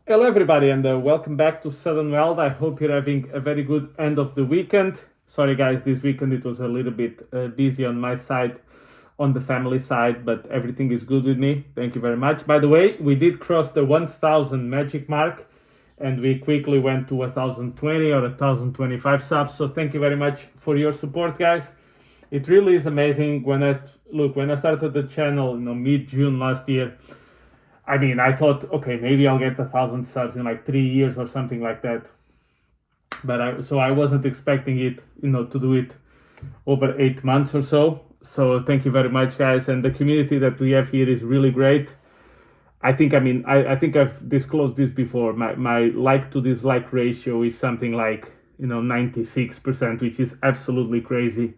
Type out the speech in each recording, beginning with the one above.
Hello, everybody, and welcome back to Southern World. I hope you're having a very good end of the weekend. Sorry, guys, this weekend it was a little bit busy on my side, on the family side, but everything is good with me. Thank you very much. By the way, we did cross the 1,000 magic mark, and we quickly went to 1,020 or 1,025 subs. So thank you very much for your support, guys. It really is amazing. When I started the channel, mid-June last year. I mean, I thought, okay, maybe I'll get 1,000 subs in like 3 years or something like that. But I wasn't expecting it, to do it over 8 months or so. So thank you very much, guys. And the community that we have here is really great. I think I've disclosed this before. My like to dislike ratio is something like 96%, which is absolutely crazy.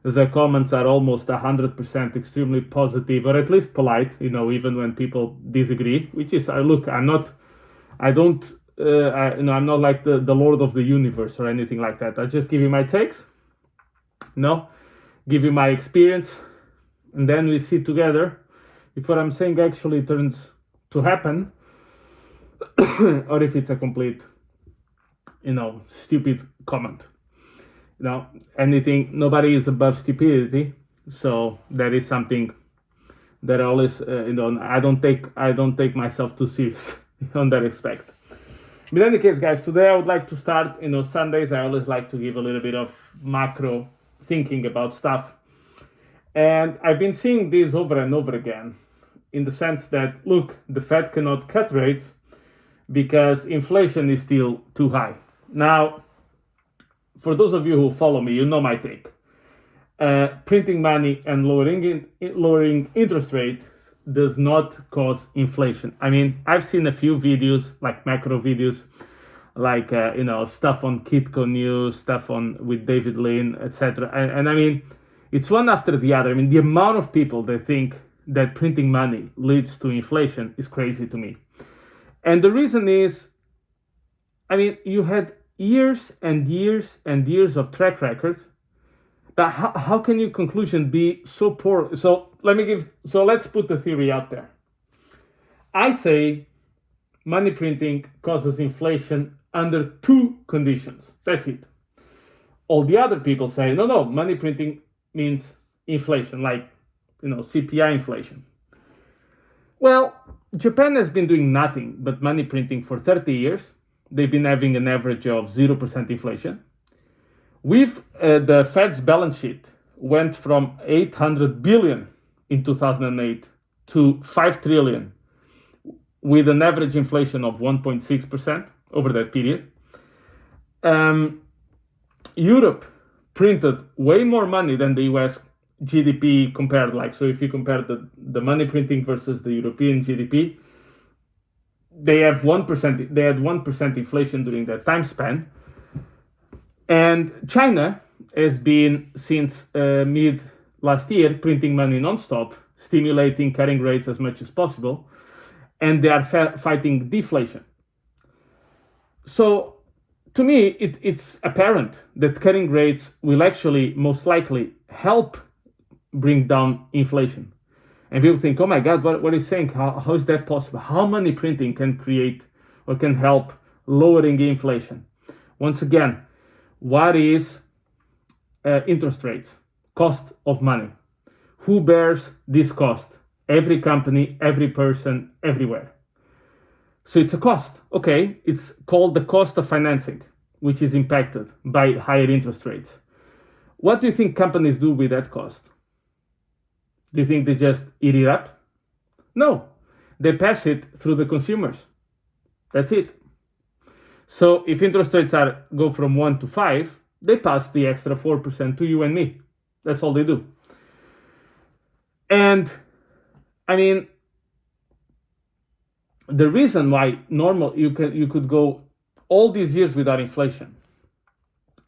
The comments are almost 100% extremely positive, or at least polite, even when people disagree, which is, I'm not like the Lord of the universe or anything like that. I just give you my takes, give you my experience, and then we see together if what I'm saying actually turns to happen, or if it's a complete, stupid comment. Nobody is above stupidity, so that is something that I always, I don't take myself too serious on that aspect. But in any case, guys, today I would like to start. Sundays I always like to give a little bit of macro thinking about stuff, and I've been seeing this over and over again, in the sense that look, the Fed cannot cut rates because inflation is still too high. Now, for those of you who follow me, you know my take. Printing money and lowering interest rates does not cause inflation. I mean, I've seen a few videos, like macro videos, like stuff on Kitco News, stuff with David Lin, etc. And I mean, it's one after the other. I mean, the amount of people that think that printing money leads to inflation is crazy to me. And the reason is, I mean, you had years and years and years of track records, but how can your conclusion be so poor? So let's put the theory out there. I say money printing causes inflation under two conditions. That's it. All the other people say no, money printing means inflation, like CPI inflation. Well, Japan has been doing nothing but money printing for 30 years. They've been having an average of 0% inflation. The Fed's balance sheet went from 800 billion in 2008 to 5 trillion, with an average inflation of 1.6% over that period. Europe printed way more money than the US GDP compared. So if you compare the money printing versus the European GDP, they have 1%. They had 1% inflation during that time span, and China has been since mid last year printing money nonstop, stimulating cutting rates as much as possible, and they are fighting deflation. So, to me, it's apparent that cutting rates will actually most likely help bring down inflation. And people think, oh my God, what is saying? How is that possible? How money printing can create or can help lowering inflation? Once again, what is interest rates? Cost of money. Who bears this cost? Every company, every person, everywhere. So it's a cost. Okay, it's called the cost of financing, which is impacted by higher interest rates. What do you think companies do with that cost? Do you think they just eat it up? No, they pass it through the consumers. That's it. So if interest rates go from 1 to 5, they pass the extra 4% to you and me. That's all they do. And I mean, the reason why you could go all these years without inflation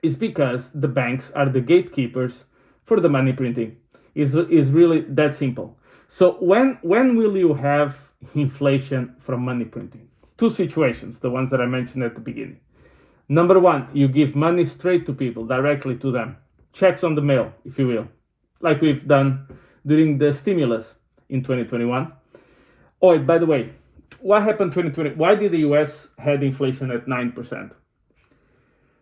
is because the banks are the gatekeepers for the money printing. Is really that simple. So when will you have inflation from money printing? Two situations, the ones that I mentioned at the beginning. Number one, you give money straight to people, directly to them. Checks on the mail, if you will, like we've done during the stimulus in 2021. Oh, by the way, what happened 2020? Why did the US had inflation at 9%?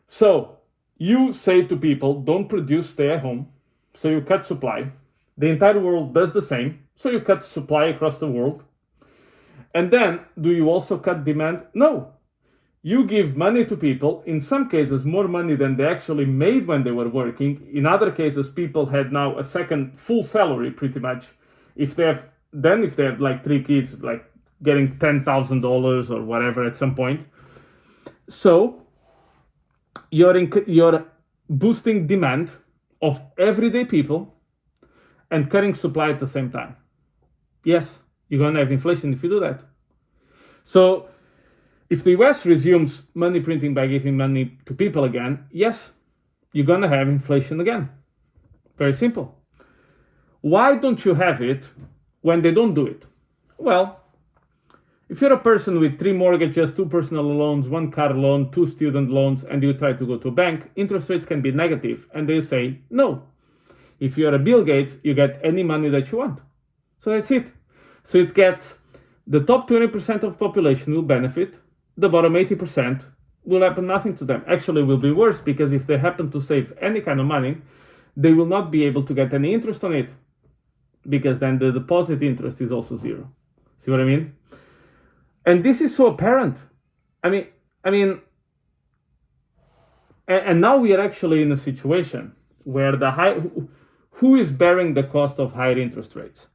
So you say to people, don't produce, stay at home. So you cut supply. The entire world does the same. So you cut supply across the world. And then do you also cut demand? No. You give money to people, in some cases more money than they actually made when they were working. In other cases, people had now a second full salary pretty much. If they have like 3 kids, like getting $10,000 or whatever at some point. So you're boosting demand of everyday people and cutting supply at the same time. Yes, you're going to have inflation if you do that. So if the US resumes money printing by giving money to people again, yes, you're going to have inflation again. Very simple. Why don't you have it when they don't do it? Well, if you're a person with 3 mortgages, 2 personal loans, 1 car loan, 2 student loans, and you try to go to a bank, interest rates can be negative, and they say no. If you're a Bill Gates, you get any money that you want. So that's it. So it gets the top 20% of population will benefit, the bottom 80% will happen nothing to them. Actually, it will be worse, because if they happen to save any kind of money, they will not be able to get any interest on it, because then the deposit interest is also zero. See what I mean? And this is so apparent. I mean, and now we are actually in a situation where who is bearing the cost of higher interest rates?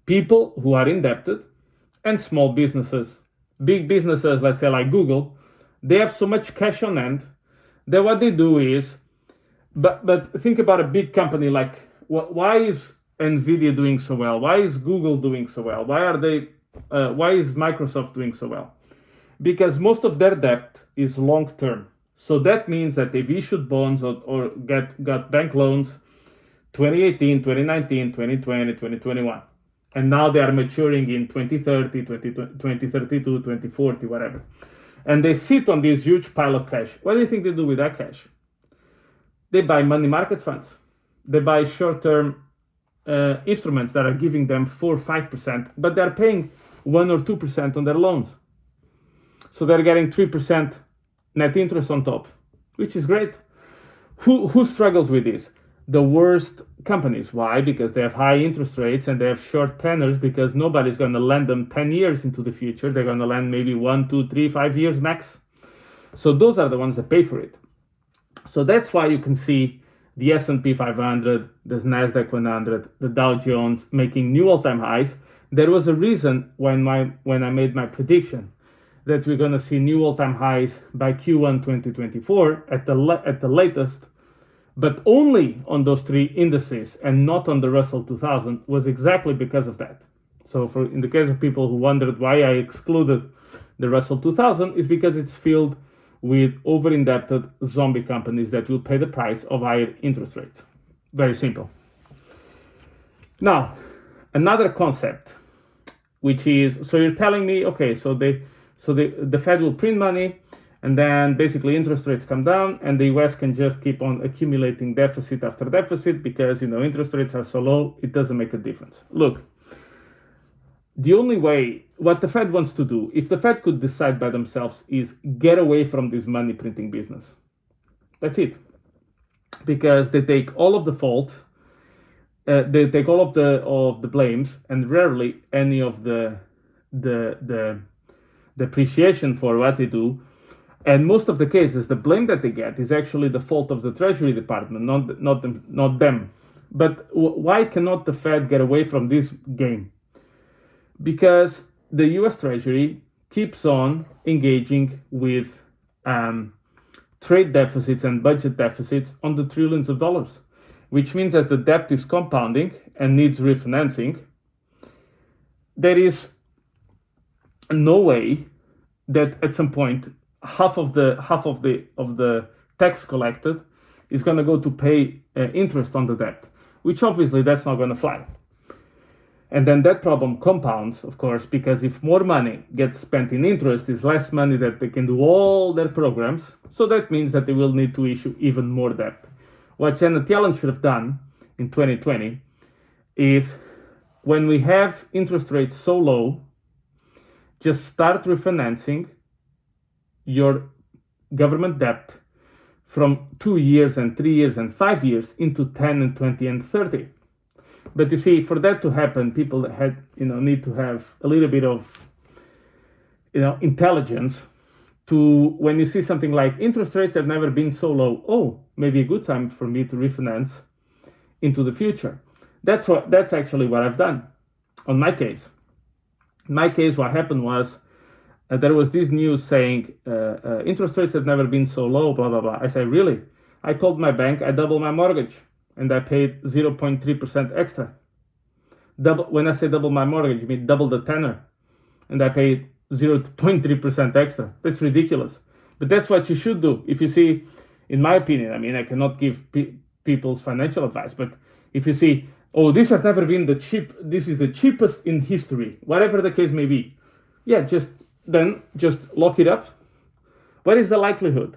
People who are indebted and small businesses. Big businesses, let's say like Google, they have so much cash on hand that what they do is, but think about a big company like, why is Nvidia doing so well? Why is Google doing so well? Why is Microsoft doing so well? Because most of their debt is long term. So that means that they've issued bonds or got bank loans 2018, 2019, 2020, 2021. And now they are maturing in 2030, 2032, 2040, whatever. And they sit on this huge pile of cash. What do you think they do with that cash? They buy money market funds. They buy short-term instruments that are giving them 4 or 5%, but they're paying 1 or 2% on their loans. So they're getting 3% net interest on top, which is great. Who struggles with this? The worst companies. Why? Because they have high interest rates and they have short tenors, because nobody's going to lend them 10 years into the future. They're going to lend maybe 1, 2, 3, 5 years max. So those are the ones that pay for it. So that's why you can see the S&P 500, the Nasdaq 100, the Dow Jones making new all-time highs. There was a reason when I made my prediction that we're going to see new all-time highs by Q1 2024 at the latest, but only on those 3 indices and not on the Russell 2000, was exactly because of that. So in the case of people who wondered why I excluded the Russell 2000, is because it's filled with over-indebted zombie companies that will pay the price of higher interest rates. Very simple. Now, another concept, which is, so you're telling me, okay, so the Fed will print money, and then basically interest rates come down, and the US can just keep on accumulating deficit after deficit because, interest rates are so low, it doesn't make a difference. Look, the only way, what the Fed wants to do, if the Fed could decide by themselves, is get away from this money printing business. That's it. Because they take all of the faults, they take all of the blames, and rarely any of the appreciation for what they do. And most of the cases, the blame that they get is actually the fault of the Treasury Department, not them. But why cannot the Fed get away from this game? Because the US Treasury keeps on engaging with trade deficits and budget deficits on the trillions of dollars, which means as the debt is compounding and needs refinancing, there is no way that at some point half of the tax collected is going to go to pay interest on the debt, which obviously that's not going to fly. And then that problem compounds, of course, because if more money gets spent in interest, is less money that they can do all their programs. So that means that they will need to issue even more debt. What Janet Yellen should have done in 2020 is, when we have interest rates so low, just start refinancing your government debt from 2 years and 3 years and 5 years into 10 and 20 and 30. But you see, for that to happen, people need to have a little bit of intelligence to, when you see something like interest rates have never been so low, oh, maybe a good time for me to refinance into the future. That's actually what I've done on my case. In my case, what happened was there was this news saying interest rates have never been so low, blah, blah, blah. I said, really? I called my bank, I doubled my mortgage, and I paid 0.3% extra. When I say double my mortgage, I mean double the tenor, and I paid 0.3% extra. That's ridiculous. But that's what you should do. If you see, in my opinion, I mean, I cannot give people's financial advice, but if you see, oh, this has never been this is the cheapest in history, whatever the case may be, yeah, just lock it up. What is the likelihood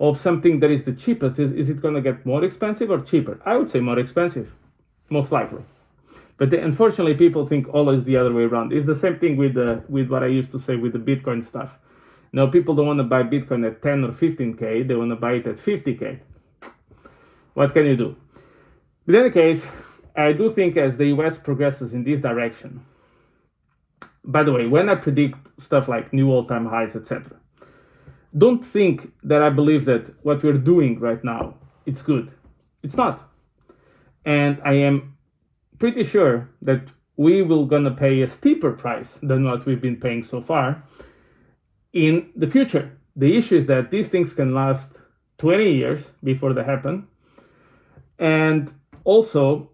of something that is the cheapest? Is it going to get more expensive or cheaper? I would say more expensive, most likely. But unfortunately, people think always the other way around. It's the same thing with what I used to say with the Bitcoin stuff. Now, people don't want to buy Bitcoin at 10 or 15K. They want to buy it at 50K. What can you do? But in any case, I do think as the US progresses in this direction, by the way, when I predict stuff like new all-time highs, etc., don't think that I believe that what we're doing right now, it's good. It's not. And I am pretty sure that we will gonna pay a steeper price than what we've been paying so far in the future. The issue is that these things can last 20 years before they happen. And also,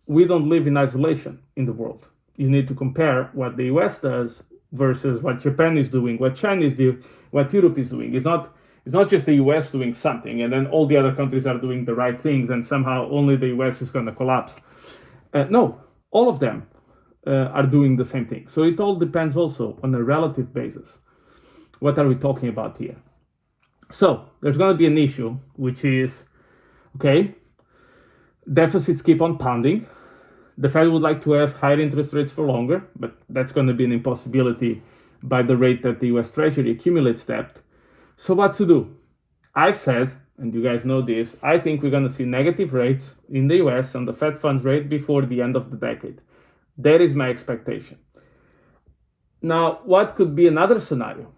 we don't live in isolation in the world. You need to compare what the US does versus what Japan is doing, what China is doing, what Europe is doing. It's not just the US doing something and then all the other countries are doing the right things and somehow only the US is going to collapse. No, all of them are doing the same thing. So it all depends also on a relative basis. What are we talking about here? So there's going to be an issue, which is, okay, deficits keep on pounding. The Fed would like to have higher interest rates for longer, but that's going to be an impossibility by the rate that the US Treasury accumulates debt. So what to do? I've said, and you guys know this, I think we're going to see negative rates in the US on the Fed funds rate before the end of the decade. That is my expectation. Now, what could be another scenario?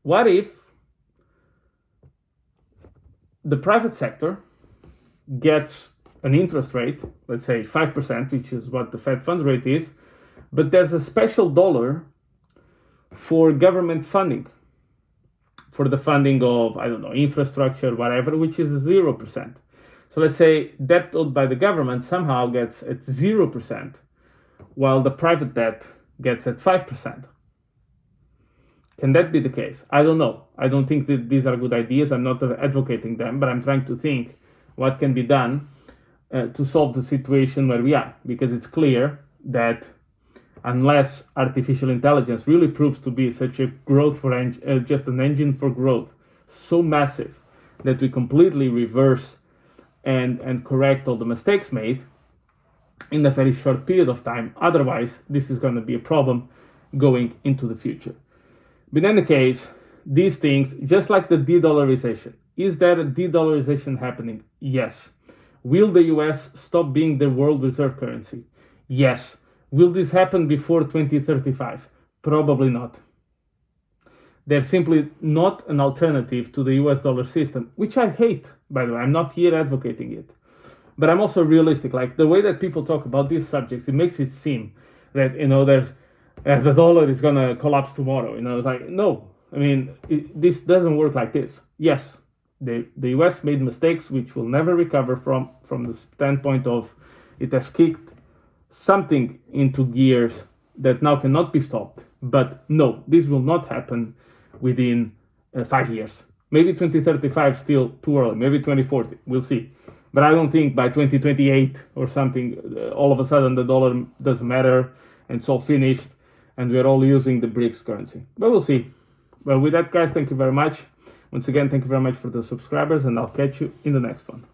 What if the private sector gets an interest rate, let's say 5%, which is what the Fed funds rate is, but there's a special dollar for government funding, for the funding of, I don't know, infrastructure, whatever, which is 0%. So let's say debt owed by the government somehow gets at 0%, while the private debt gets at 5%. Can that be the case? I don't know. I don't think that these are good ideas. I'm not advocating them, but I'm trying to think what can be done to solve the situation where we are, because it's clear that unless artificial intelligence really proves to be such a growth for just an engine for growth, so massive that we completely reverse and correct all the mistakes made in a very short period of time, otherwise this is going to be a problem going into the future. But in any case, these things, just like the de-dollarization, is there a de-dollarization happening? Yes. Will the US stop being the world reserve currency? Yes. Will this happen before 2035? Probably not. There's simply not an alternative to the US dollar system, which I hate, by the way. I'm not here advocating it. But I'm also realistic. Like the way that people talk about these subjects, it makes it seem that, there's the dollar is going to collapse tomorrow. It's like, no. I mean, this doesn't work like this. Yes, the US made mistakes which will never recover from the standpoint of it has kicked something into gears that now cannot be stopped. But no, this will not happen within 5 years. Maybe 2035 still too early. Maybe 2040. We'll see. But I don't think by 2028 or something, all of a sudden the dollar doesn't matter and it's all finished and we're all using the BRICS currency. But we'll see. Well, with that, guys, thank you very much. Once again, thank you very much for the subscribers, and I'll catch you in the next one.